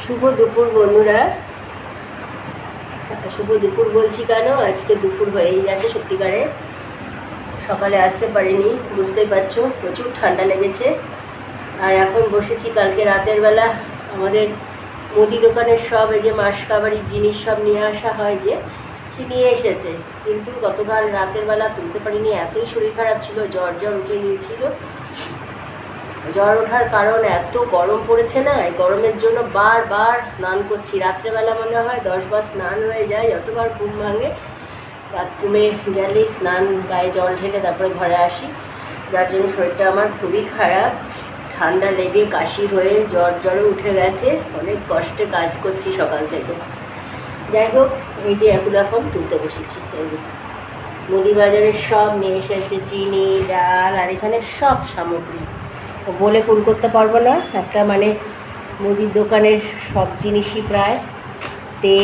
শুভ দুপুর বন্ধুরা। শুভ দুপুর বলছি কেন, আজকে দুপুর হয়েই গেছে। সত্যিকারে সকালে আসতে পারিনি, বুঝতেই পারছো, প্রচুর ঠান্ডা লেগেছে। আর এখন বসেছি, কালকে রাতের বেলা আমাদের মুদি দোকানের সব এই যে মাসকাবারি জিনিস সব নিয়ে আসা হয়, যে সে নিয়ে এসেছে, কিন্তু গতকাল রাতের বেলা তুলতে পারিনি, এতই শরীর খারাপ ছিল, জ্বর উঠে গিয়েছিল। জ্বর ওঠার কারণ এত গরম পড়েছে না, এই গরমের জন্য বারবার স্নান করছি। রাত্রেবেলা মনে হয় 10 বার স্নান হয়ে যায়, যতবার ঘুম ভাঙে বাথরুমে গেলেই স্নান, গায়ে জল ঢেলে তারপরে ঘরে আসি, যার জন্য শরীরটা আমার খুবই খারাপ। ঠান্ডা লেগে কাশি হয়ে জ্বরে উঠে গেছে, অনেক কষ্টে কাজ করছি সকাল থেকে। যাই হোক, এই যে এখন তুলতে বসেছি। এই যে মুদি বাজারের সব নিয়ে এসেছে, চিনি, ডাল, আর এখানে সব সামগ্রী বলে কুল করতে পারবো না। একটা মুদির দোকানের সব জিনিসই প্রায়, তেল,